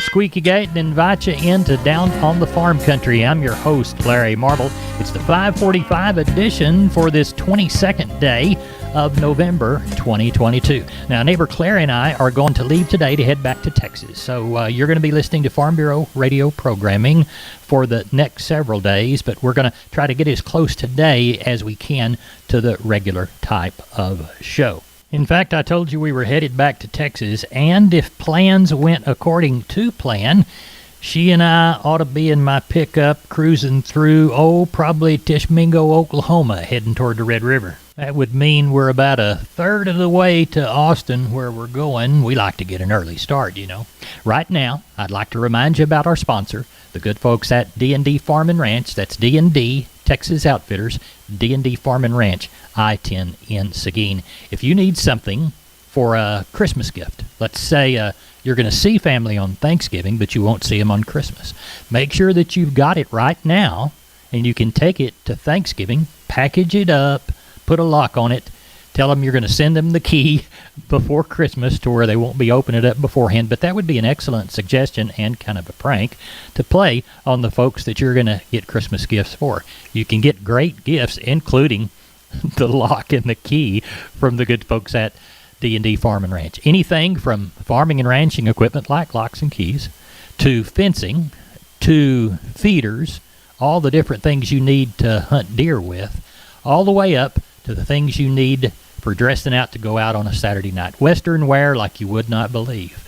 Squeaky Gate and invite you into Down on the Farm Country. I'm your host, Larry Marble. It's the 545 edition for this 22nd day of November 2022. Now, neighbor Claire and I are going to leave today to head back to Texas. So you're going to be listening to Farm Bureau radio programming for the next several days, but we're going to try to get as close today as we can to the regular type of show. In fact, I told you we were headed back to Texas, and if plans went according to plan, she and I ought to be in my pickup cruising through, probably Tishmingo, Oklahoma, heading toward the Red River. That would mean we're about a third of the way to Austin where we're going. We like to get an early start, you know. Right now, I'd like to remind you about our sponsor, the good folks at D&D Farm and Ranch. That's D&D Texas Outfitters, D&D Farm and Ranch, I-10 in Seguin. If you need something for a Christmas gift, let's say you're going to see family on Thanksgiving, but you won't see them on Christmas, make sure that you've got it right now, and you can take it to Thanksgiving, package it up, put a lock on it, tell them you're going to send them the key before Christmas to where they won't be opening it up beforehand. But that would be an excellent suggestion and kind of a prank to play on the folks that you're going to get Christmas gifts for. You can get great gifts, including the lock and the key from the good folks at D&D Farm and Ranch. Anything from farming and ranching equipment like locks and keys to fencing to feeders, all the different things you need to hunt deer with, all the way up to the things you need for dressing out to go out on a Saturday night. Western wear like you would not believe.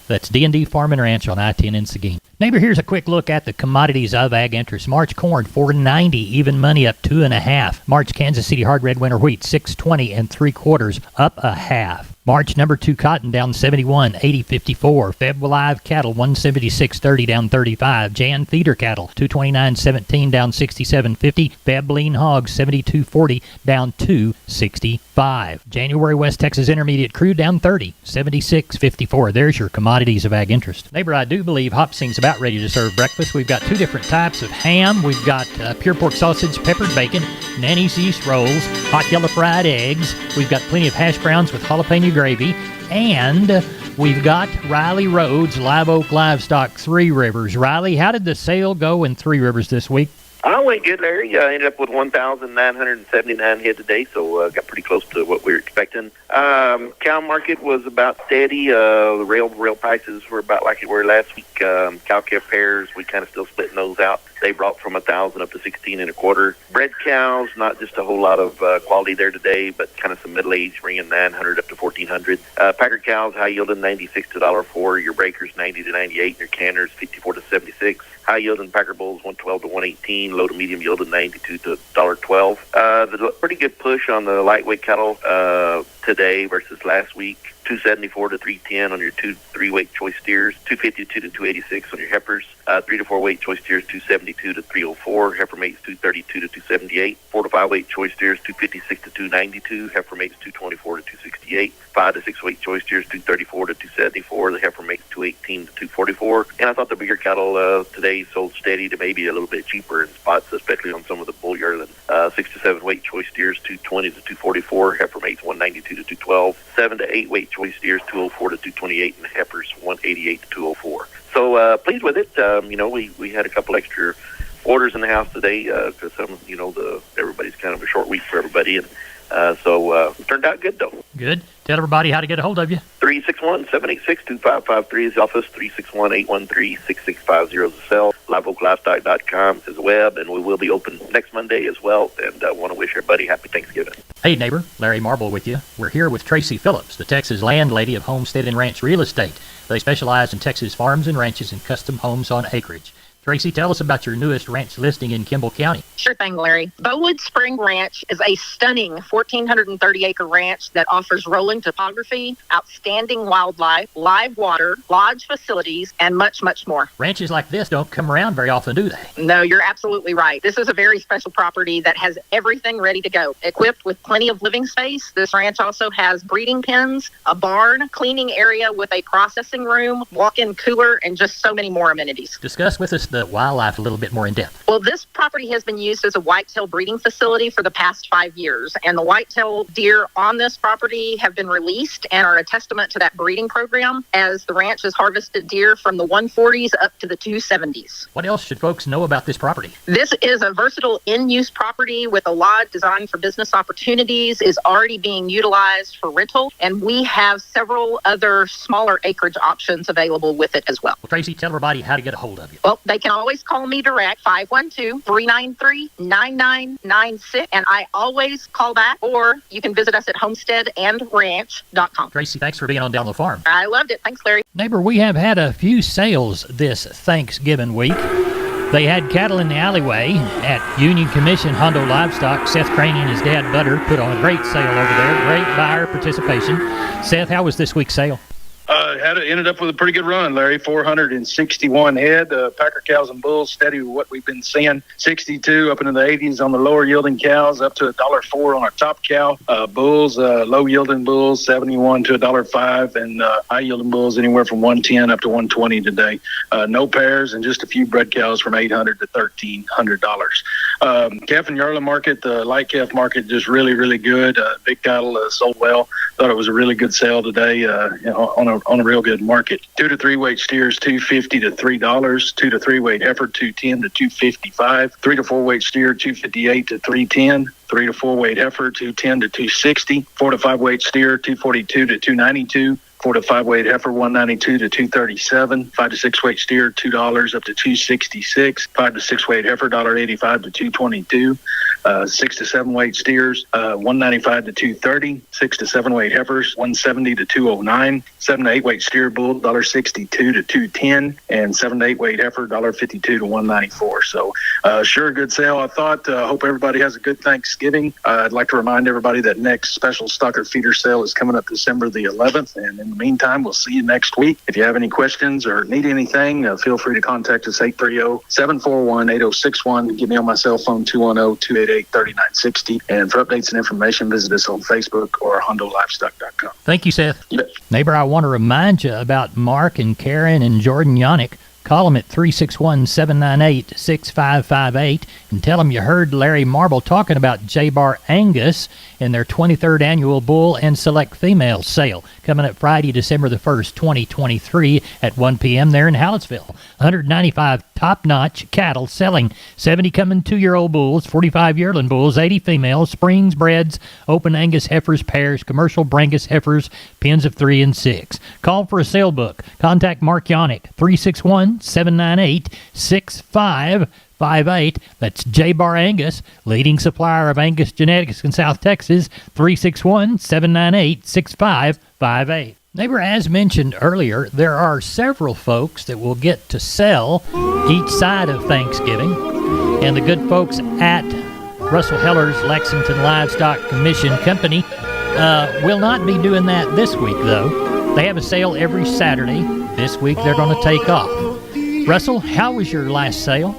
That's D&D Farm and Ranch on I-10 in Seguin. Neighbor, here's a quick look at the commodities of ag interest. March corn, $4.90, even money up 2.5. March Kansas City hard red winter wheat, $6.20 3/4, up 1/2. March number 2 cotton down 71, 80.54. Feb live cattle 176.30 down 35. Jan feeder cattle 229.17 down 67.50. Feb lean hogs 72.40 down 265. January West Texas intermediate crude down 30, 76.54. There's your commodities of ag interest. Neighbor, I do believe Hopsing's about ready to serve breakfast. We've got 2 different types of ham. We've got pure pork sausage, peppered bacon, Nanny's yeast rolls, hot yellow fried eggs. We've got plenty of hash browns with jalapeno gravy, and we've got Riley Rhodes Live Oak Livestock, Three Rivers. Riley, how did the sale go in Three Rivers this week? I went good, Larry. I ended up with 1,979 head today, so got pretty close to what we were expecting. Cow market was about steady. The rail prices were about like it were last week. Cow-calf pairs, we kind of still splitting those out. They brought from 1,000 up to 16.25. Bred cows, not just a whole lot of quality there today, but kind of some middle age, bringing 900 up to 1,400. Packer cows, high yielding 96 to $1.04. Your breakers 90 to 98. Your canners 54 to 76. High yielding Packer bulls 112 to 118. Low to medium yielding 92 to $1.12. There's a pretty good push on the lightweight cattle today versus last week. 274 to 310 on your 2-3 weight choice steers, 252 to 286 on your heifers, 3 to 4 weight choice steers, 272 to 304, heifer mates 232 to 278, 4 to 5 weight choice steers, 256 to 292, heifer mates 224 to 268, 5 to 6 weight choice steers, 234 to 274, the heifer mates 218 to 244. And I thought the bigger cattle today sold steady to maybe a little bit cheaper in spots, especially on some of the bull yearling. 6 to 7 weight choice steers, 220 to 244, heifer mates 192 to 212, 7 to 8 weight choice steers 204 to 228, and heifers 188 to 204. So pleased with it. We had a couple extra orders in the house today because everybody's kind of a short week for everybody, and so it turned out good though. Good. Tell everybody how to get a hold of you. 361-786-2553 is the office. 361-813-6650 is the cell. LiveOakLivestock.com is the web, and we will be open next Monday as well. And I want to wish everybody happy Thanksgiving. Hey neighbor, Larry Marble with you. We're here with Tracy Phillips, the Texas landlady of Homestead and Ranch Real Estate. They specialize in Texas farms and ranches and custom homes on acreage. Tracy, tell us about your newest ranch listing in Kimball County. Sure thing, Larry. Bowood Spring Ranch is a stunning 1,430-acre ranch that offers rolling topography, outstanding wildlife, live water, lodge facilities, and much, much more. Ranches like this don't come around very often, do they? No, you're absolutely right. This is a very special property that has everything ready to go. Equipped with plenty of living space, this ranch also has breeding pens, a barn, cleaning area with a processing room, walk-in cooler, and just so many more amenities. Discuss with us the wildlife a little bit more in depth. Well, this property has been used as a whitetail breeding facility for the past 5 years, and the whitetail deer on this property have been released and are a testament to that breeding program, as the ranch has harvested deer from the 140s up to the 270s. What else should folks know about this property? This is a versatile in-use property with a lot designed for business opportunities, is already being utilized for rental, and we have several other smaller acreage options available with it as well. Well, Tracy, tell everybody how to get a hold of you. Well, they can always call me direct, 512-393-9996, and I always call back, or you can visit us at homesteadandranch.com. Tracy, thanks for being on Down the Farm. I loved it. Thanks, Larry. Neighbor, we have had a few sales this Thanksgiving week. They had cattle in the alleyway at Union Commission Hondo Livestock. Seth Craney and his dad, Butter, put on a great sale over there. Great buyer participation. Seth, how was this week's sale? Ended up with a pretty good run, Larry. 461 head. Packer cows and bulls, steady with what we've been seeing. 62 up into the 80s on the lower yielding cows, up to $1.04 on our top cow. Bulls, low yielding bulls, 71 to $1.05, and high yielding bulls anywhere from 110 up to 120 today. No pairs, and just a few bred cows from $800 to $1,300. Calf and yearling market, the light calf market, just really, really good. Big cattle sold well. Thought it was a really good sale today on a real good market. 2 to 3 weight steers, $2.50 to $3. 2 to 3 weight heifer, $2.10 to $2.55. 3 to 4 weight steer, $2.58 to $3.10. 3 to 4 weight heifer, $2.10 to $2.60. 4 to 5 weight steer, $2.42 to $2.92. 4 to 5 weight heifer, $1.92 to $2.37. 5 to 6 weight steer, $2 up to $2.66. 5 to 6 weight heifer, $1.85 to $2.22. 6 to 7 weight steers, $1.95 to $2.30. 6 to 7 weight heifers, $1.70 to $2.09. 7 to 8 weight steer bull, $1.62 to $2.10, and 7 to 8 weight heifer, $1.52 to $1.94. So sure, a good sale. I thought. Hope everybody has a good Thanksgiving. I'd like to remind everybody that next special stocker feeder sale is coming up December the 11th, and in the meantime, we'll see you next week. If you have any questions or need anything, feel free to contact us, 830-741-8061. Get me on my cell phone, 210-288-3960. And for updates and information, visit us on Facebook or HondoLivestock.com. Thank you, Seth. You bet. Neighbor, I want to remind you about Mark and Karen and Jordan Yannick. Call them at 361-798-6558 and tell them you heard Larry Marble talking about J-Bar Angus and their 23rd annual bull and select female sale coming up Friday, December the 1st, 2023 at 1 p.m. there in Hallettsville. 195 top-notch cattle selling, 70 coming 2-year-old bulls, 45 yearling bulls, 80 females, springs, breds, open Angus heifers, pairs, commercial Brangus heifers, pens of 3 and 6. Call for a sale book. Contact Mark Yannick, 361-798-6558. That's J-Bar Angus, leading supplier of Angus genetics in South Texas, 361-798-6558. Neighbor, as mentioned earlier, there are several folks that will get to sell each side of Thanksgiving, and the good folks at Russell Heller's Lexington Livestock Commission Company will not be doing that this week, though. They have a sale every Saturday. This week they're going to take off. Russell, how was your last sale?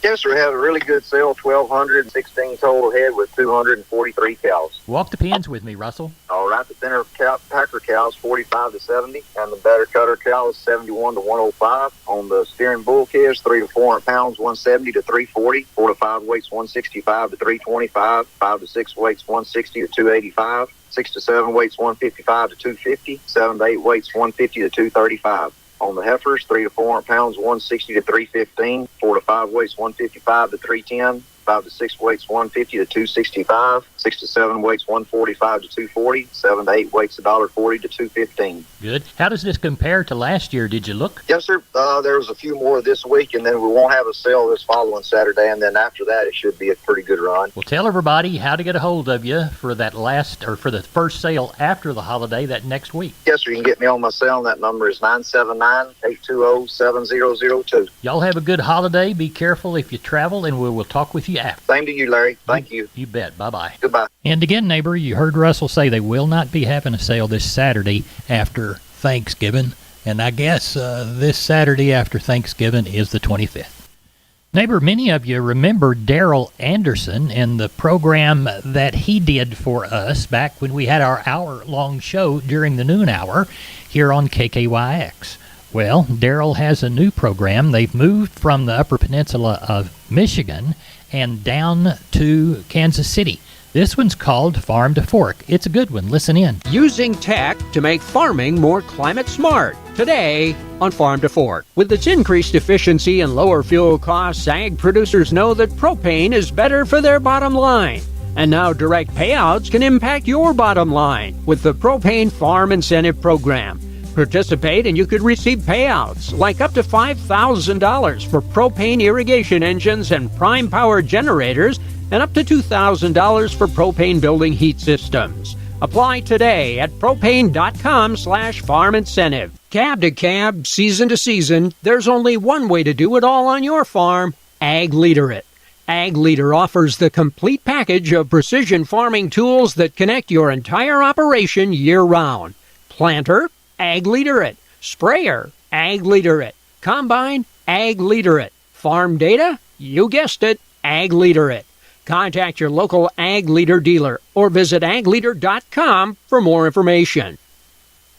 Yes, sir. We had a really good sale, 1,216 total head with 243 cows. Walk the pens with me, Russell. All right, the thinner packer cows, 45 to 70, and the better cutter cows, 71 to 105. On the steering bull calves, 3 to 400 pounds, 170 to 340. 4 to 5 weights, 165 to 325. 5 to 6 weights, 160 to 285. 6 to 7 weights, 155 to 250. 7 to 8 weights, 150 to 235. On the heifers, 3 to 400 pounds, 160 to 315. 4 to 5 weights, 155 to 310. 5 to 6 weights, 150 to 265. 6 to 7 weights, 145 to 240. 7 to 8 weights, $1.40 to 215. Good. How does this compare to last year? Did you look? Yes, sir. There was a few more this week, and then we won't have a sale this following Saturday, and then after that, it should be a pretty good run. Well, tell everybody how to get a hold of you for that last, or for the first sale after the holiday that next week. Yes, sir. You can get me on my cell, and that number is 979-820-7002. Y'all have a good holiday. Be careful if you travel, and we will talk with you after. Same to you, Larry. Thank you. You bet. Bye-bye. Goodbye. And again, neighbor, you heard Russell say they will not be having a sale this Saturday after Thanksgiving. And I guess this Saturday after Thanksgiving is the 25th. Neighbor, many of you remember Daryl Anderson and the program that he did for us back when we had our hour-long show during the noon hour here on KKYX. Well, Daryl has a new program. They've moved from the Upper Peninsula of Michigan and down to Kansas City. This one's called Farm to Fork. It's a good one. Listen in. Using tech to make farming more climate smart. Today on Farm to Fork. With its increased efficiency and lower fuel costs, ag producers know that propane is better for their bottom line. And now direct payouts can impact your bottom line with the Propane Farm Incentive Program. Participate and you could receive payouts like up to $5,000 for propane irrigation engines and prime power generators, and up to $2,000 for propane building heat systems. Apply today at propane.com/farm incentive. Cab to cab, season to season, there's only one way to do it all on your farm: Ag Leader It. Ag Leader offers the complete package of precision farming tools that connect your entire operation year-round. Planter, Ag Leader It. Sprayer, Ag Leader It. Combine, Ag Leader It. Farm data? You guessed it, Ag Leader It. Contact your local Ag Leader dealer or visit agleader.com for more information.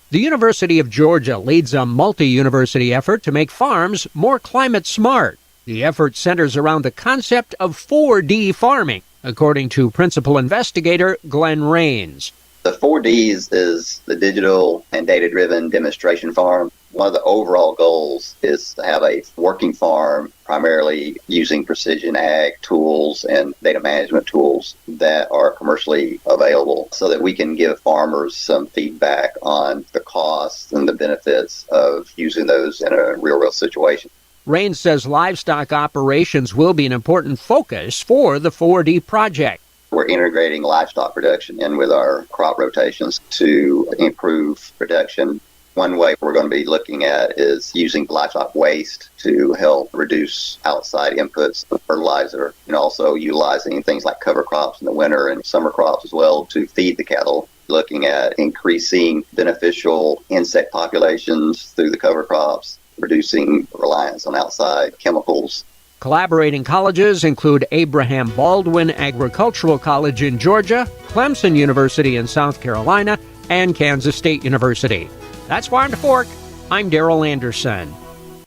The University of Georgia leads a multi-university effort to make farms more climate smart. The effort centers around the concept of 4D farming, according to principal investigator Glenn Rains. The 4Ds is the digital and data-driven demonstration farm. One of the overall goals is to have a working farm primarily using precision ag tools and data management tools that are commercially available so that we can give farmers some feedback on the costs and the benefits of using those in a real-world situation. Rains says livestock operations will be an important focus for the 4D project. We're integrating livestock production in with our crop rotations to improve production. One way we're going to be looking at is using livestock waste to help reduce outside inputs of fertilizer, and also utilizing things like cover crops in the winter and summer crops as well to feed the cattle. Looking at increasing beneficial insect populations through the cover crops, reducing reliance on outside chemicals. Collaborating colleges include Abraham Baldwin Agricultural College in Georgia, Clemson University in South Carolina, and Kansas State University. That's Farm to Fork. I'm Daryl Anderson.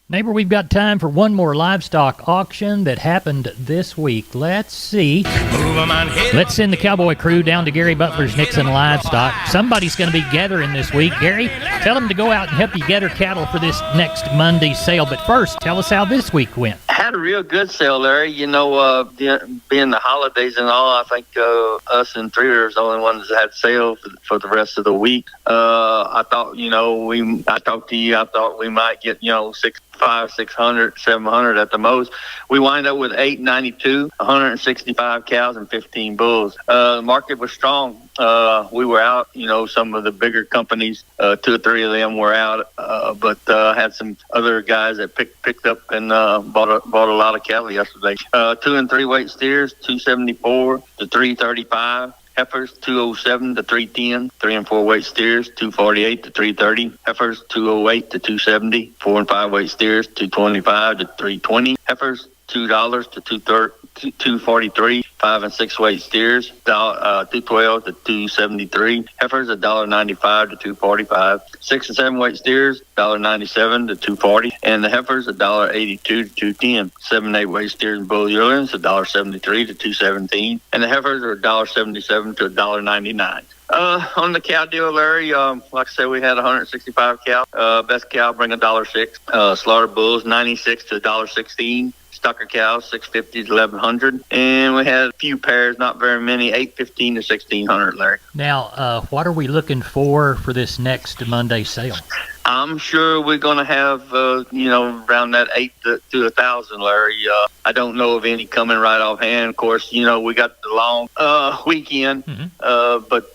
Neighbor, we've got time for one more livestock auction that happened this week. Let's see. Let's send the cowboy crew down to Gary Butler's Nixon Livestock. Somebody's going to be gathering this week. Gary, tell them to go out and help you gather cattle for this next Monday's sale. But first, tell us how this week went. Had a real good sale, Larry. You know, being the holidays and all, I think us and Three Rivers the only ones that had sale for the rest of the week. I thought, I talked to you. I thought we might get, 600, 700 at the most. We wind up with 892, 165 cows and 15 bulls. The market was strong. We were out, some of the bigger companies, 2 or 3 of them were out, but had some other guys that picked up and bought a lot of cattle yesterday. 2 and 3 weight steers, 274 to 335. Heifers, 207 to 310. 3 and 4 weight steers, 248 to 330. Heifers, 208 to 270. 4 and 5 weight steers, 225 to 320. Heifers, $2 to 243. 5 and 6 weight steers, 212 to 273. Heifers, $1.95 to 245. 6 and 7 weight steers, $1.97 to 240. And the heifers, $1.82 to 210. 7 and 8 weight steers and bull yearlings, $1.73 to 217. And the heifers are $1.77 to $1.99. On the cow deal, Larry, like I said, we had 165 cow. Best cow bring $1.06. Slaughter bulls, 96 to $1.16. Stocker cows, 650 to 1100, and we had a few pairs, not very many, 815 to 1600, Larry. Now, what are we looking for this next Monday sale? I'm sure we're going to have, around that 8 to 1,000, Larry. I don't know of any coming right offhand. Of course, we got the long weekend, but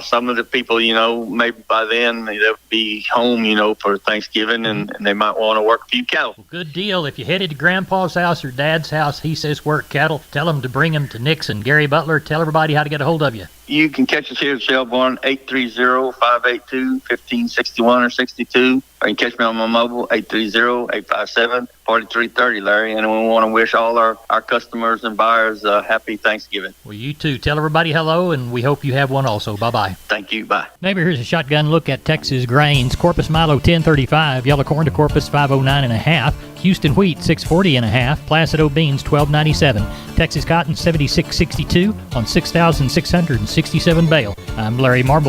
some of the people, maybe by then they'll be home, for Thanksgiving, and they might want to work a few cattle. Well, good deal. If you headed to Grandpa's house or Dad's house, he says work cattle, tell him to bring them to Nixon. Gary Butler, tell everybody how to get a hold of you. You can catch us here at Shelbourne, 830-582-1561 or 62. or you can catch me on my mobile, 830-857-4330, Larry. And we want to wish all our customers and buyers a happy Thanksgiving. Well, you too. Tell everybody hello, and we hope you have one also. Bye-bye. Thank you. Bye. Neighbor, here's a shotgun look at Texas grains. Corpus Milo 1035, yellow corn to Corpus 509.5, Houston wheat 640.5, Placido beans 1297, Texas cotton 76.62 on 6,667 bale. I'm Larry Marble.